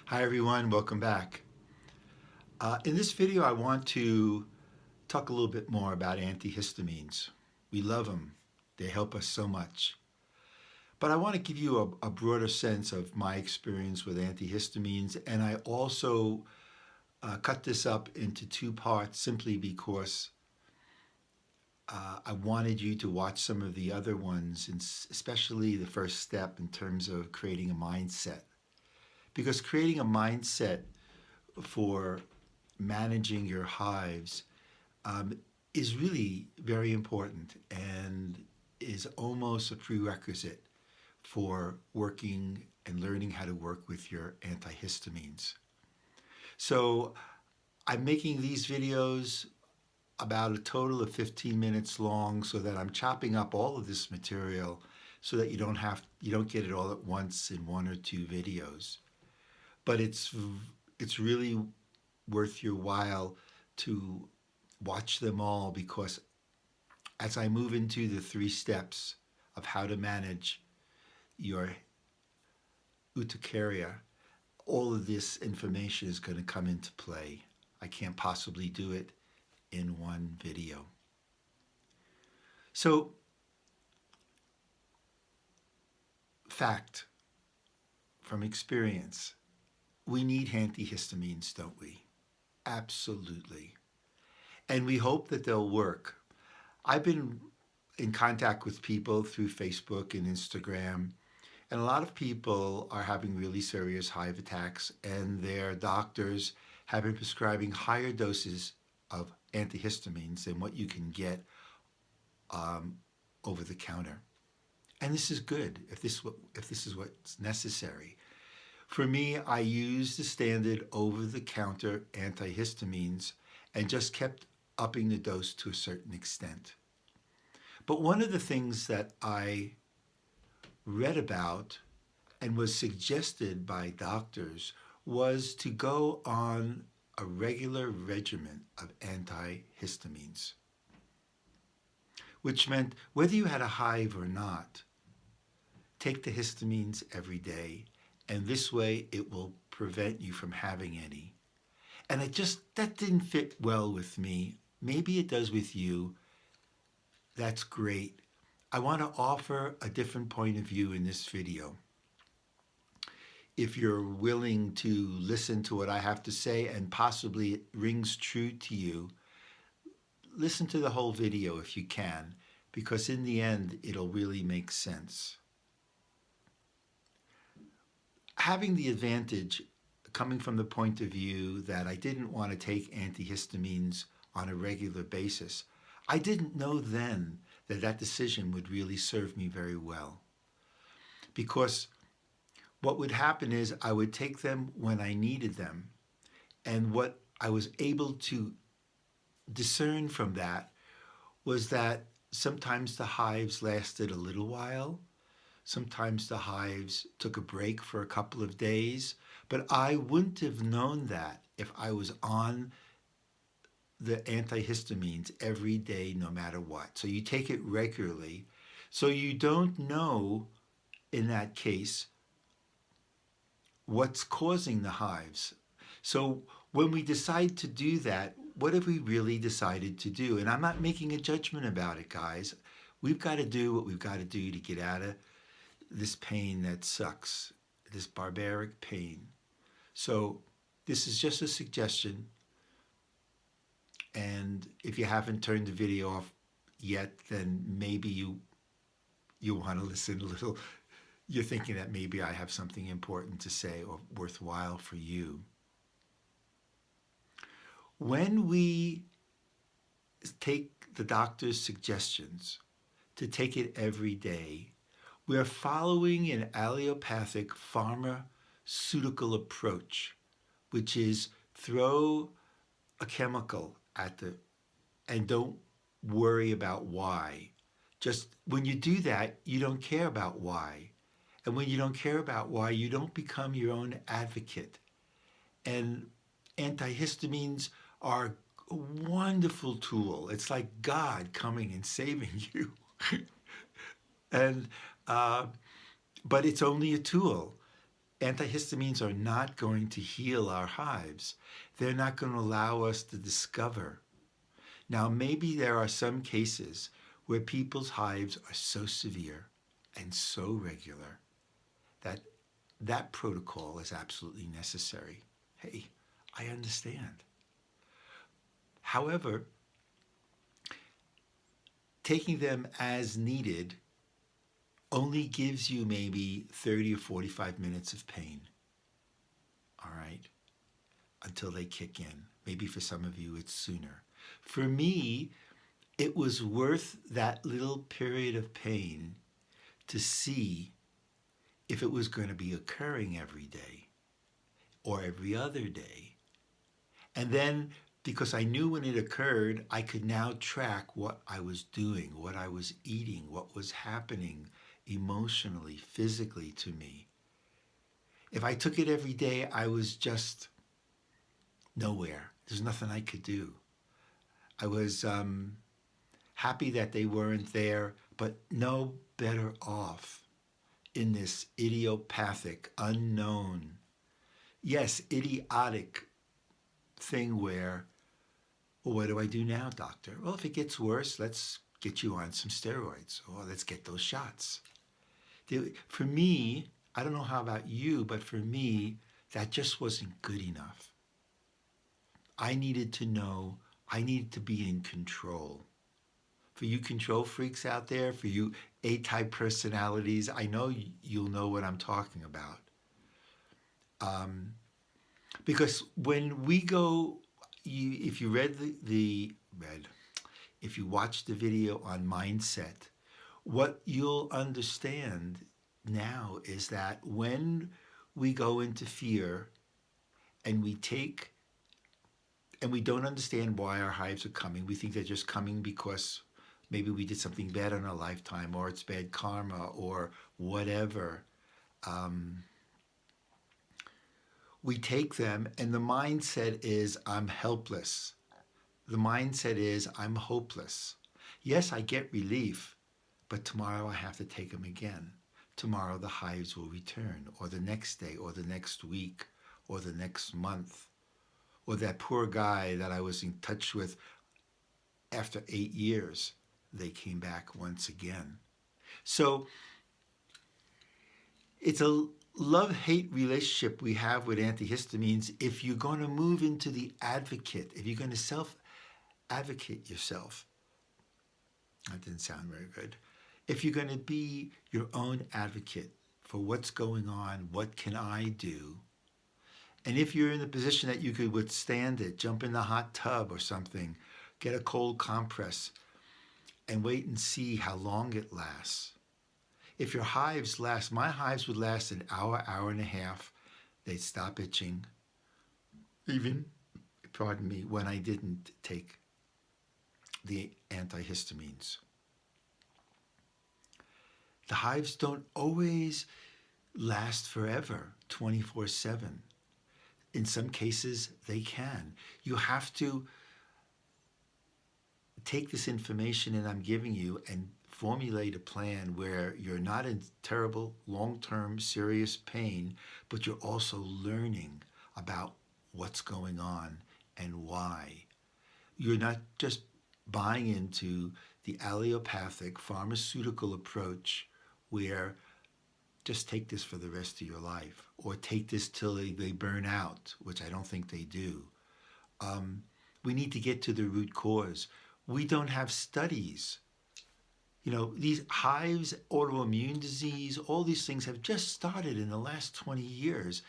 Hi everyone, welcome back. In this video I want to talk a little bit more about antihistamines. We love them. They help us so much. But I want to give you a broader sense of my experience with antihistamines, and I also cut this up into two parts simply because I wanted you to watch some of the other ones, and especially the first step in terms of creating a mindset. Because creating a mindset for managing your hives um, is really very important and is almost a prerequisite for working and learning how to work with your antihistamines. So I'm making these videos about a total of 15 minutes long so that I'm chopping up all of this material so that you don't get it all at once in one or two videos. But it's really worth your while to watch them all, because as I move into the three steps of how to manage your urticaria, all of this information is going to come into play. I can't possibly do it in one video. So, fact from experience, we need antihistamines, don't we? Absolutely. And we hope that they'll work. I've been in contact with people through Facebook and Instagram, and a lot of people are having really serious hive attacks, and their doctors have been prescribing higher doses of antihistamines than what you can get over the counter. And this is good if this is what's necessary. For me, I used the standard over-the-counter antihistamines and just kept upping the dose to a certain extent. But one of the things that I read about and was suggested by doctors was to go on a regular regimen of antihistamines, which meant whether you had a hive or not, take the histamines every day, and this way it will prevent you from having any. And that didn't fit well with me. Maybe it does with you. That's great. I want to offer a different point of view in this video. If you're willing to listen to what I have to say and possibly it rings true to you, listen to the whole video if you can, because in the end, it'll really make sense. Having the advantage coming from the point of view that I didn't want to take antihistamines on a regular basis, I didn't know then that that decision would really serve me very well. Because what would happen is I would take them when I needed them. And what I was able to discern from that was that sometimes the hives lasted a little while. Sometimes the hives took a break for a couple of days, but I wouldn't have known that if I was on the antihistamines every day, no matter what. So you take it regularly. So you don't know, in that case, what's causing the hives. So when we decide to do that, what have we really decided to do? And I'm not making a judgment about it, guys. We've got to do what we've got to do to get out of this pain that sucks, this barbaric pain. So this is just a suggestion. And if you haven't turned the video off yet, then maybe you want to listen a little. You're thinking that maybe I have something important to say or worthwhile for you. When we take the doctor's suggestions to take it every day, we are following an allopathic pharmaceutical approach, which is throw a chemical at and don't worry about why. Just when you do that, you don't care about why. And when you don't care about why, you don't become your own advocate. And antihistamines are a wonderful tool. It's like God coming and saving you. and But it's only a tool. Antihistamines are not going to heal our hives. They're not going to allow us to discover. Now, maybe there are some cases where people's hives are so severe and so regular that that protocol is absolutely necessary. Hey, I understand. However, taking them as needed only gives you maybe 30 or 45 minutes of pain, all right, until they kick in. Maybe for some of you it's sooner. For me, it was worth that little period of pain to see if it was going to be occurring every day or every other day. And then, because I knew when it occurred, I could now track what I was doing, what I was eating, what was happening emotionally, physically to me. If I took it every day, I was just nowhere. There's nothing I could do. I was happy that they weren't there, but no better off in this idiopathic, unknown, yes, idiotic thing where, well, what do I do now, doctor? Well, if it gets worse, let's get you on some steroids, or let's get those shots. For me, I don't know how about you, but for me, that just wasn't good enough. I needed to know, I needed to be in control. For you control freaks out there, for you A-type personalities, I know you'll know what I'm talking about. Because when we go, if you if you watch the video on mindset, what you'll understand now is that when we go into fear and we don't understand why our hives are coming, we think they're just coming because maybe we did something bad in our lifetime, or it's bad karma, or whatever. We take them, and the mindset is, I'm helpless. The mindset is, I'm hopeless. Yes, I get relief, but tomorrow I have to take them again. Tomorrow the hives will return, or the next day, or the next week, or the next month. Or that poor guy that I was in touch with after 8 years, they came back once again. So it's a love-hate relationship we have with antihistamines. If you're going to move into the advocate, if you're going to self-advocate yourself, that didn't sound very good. If you're going to be your own advocate for what's going on, what can I do? And if you're in the position that you could withstand it, jump in the hot tub or something, get a cold compress, and wait and see how long it lasts. If your hives last, my hives would last an hour, hour and a half. They'd stop itching, even, pardon me, when I didn't take the antihistamines. The hives don't always last forever, 24/7. In some cases, they can. You have to take this information that I'm giving you and formulate a plan where you're not in terrible, long-term, serious pain, but you're also learning about what's going on and why. You're not just buying into the allopathic pharmaceutical approach where just take this for the rest of your life, or take this till they burn out, which I don't think they do. We need to get to the root cause. We don't have studies. You know, these hives, autoimmune disease, all these things have just started in the last 20 years.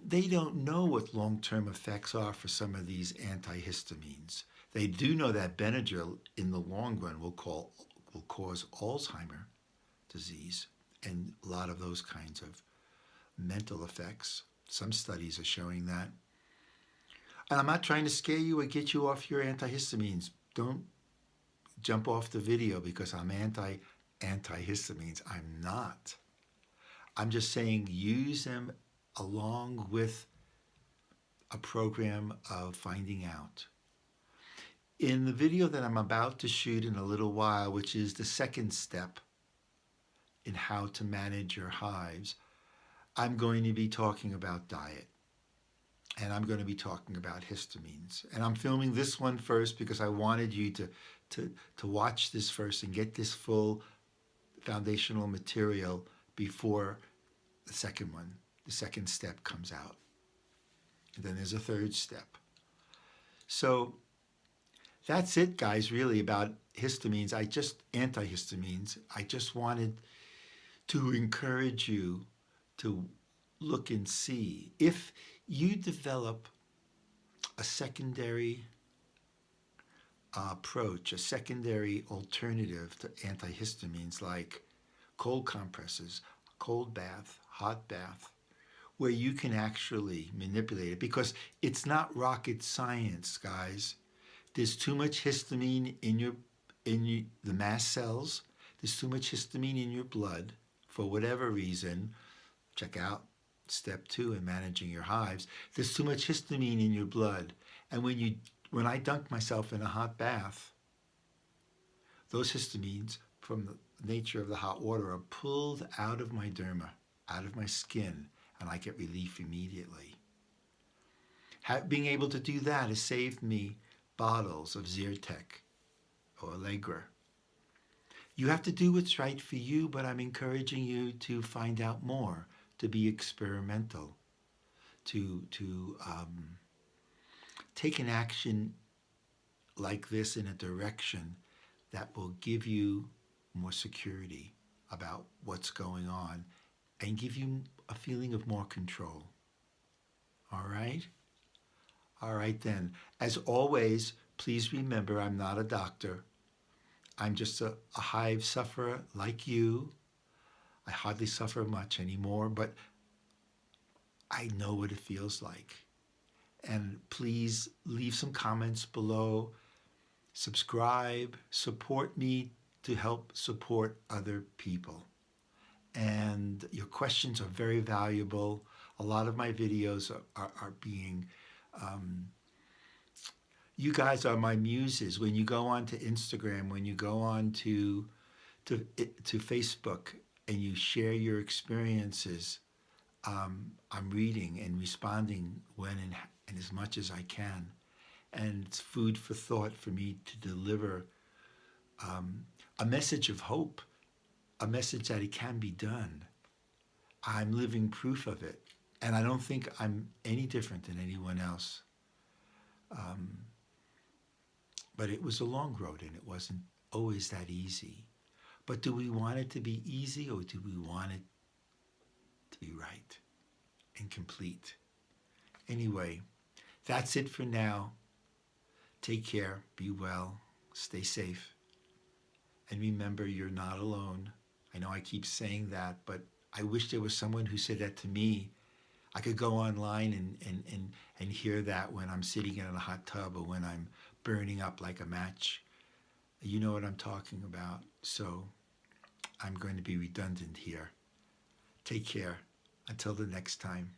They don't know what long-term effects are for some of these antihistamines. They do know that Benadryl in the long run will cause Alzheimer's disease and a lot of those kinds of mental effects. Some studies are showing that. And I'm not trying to scare you or get you off your antihistamines. Don't jump off the video because I'm antihistamines. I'm not. I'm just saying use them along with a program of finding out. In the video that I'm about to shoot in a little while, which is the second step in how to manage your hives, I'm going to be talking about diet. And I'm going to be talking about histamines. And I'm filming this one first because I wanted you to watch this first and get this full foundational material before the second one, the second step comes out. And then there's a third step. So that's it, guys, really, about histamines. Antihistamines. I just wanted to encourage you to look and see. If you develop a secondary approach, a secondary alternative to antihistamines like cold compresses, cold bath, hot bath, where you can actually manipulate it, because it's not rocket science, guys. There's too much histamine in the mast cells. There's too much histamine in your blood for whatever reason. Check out step 2 in managing your hives. There's too much histamine in your blood, and when I dunk myself in a hot bath, those histamines from the nature of the hot water are pulled out of my derma, out of my skin, and I get relief immediately. Being able to do that has saved me bottles of Zyrtec or Allegra. You have to do what's right for you, but I'm encouraging you to find out more, to be experimental, to take an action like this in a direction that will give you more security about what's going on and give you a feeling of more control. All right? All right then. As always, please remember I'm not a doctor. I'm just a hive sufferer like you. I hardly suffer much anymore, but I know what it feels like. And please leave some comments below. Subscribe, support me to help support other people. And your questions are very valuable. A lot of my videos are being, you guys are my muses. When you go on to Instagram, when you go on to Facebook and you share your experiences, I'm reading and responding when and as much as I can. And it's food for thought for me to deliver a message of hope, a message that it can be done. I'm living proof of it, and I don't think I'm any different than anyone else. But it was a long road, and it wasn't always that easy. But do we want it to be easy, or do we want it to be right and complete? Anyway, that's it for now. Take care, be well, stay safe, and remember, you're not alone. I know I keep saying that, but I wish there was someone who said that to me. I could go online and hear that when I'm sitting in a hot tub or when I'm burning up like a match. You know what I'm talking about. So I'm going to be redundant here. Take care. Until the next time.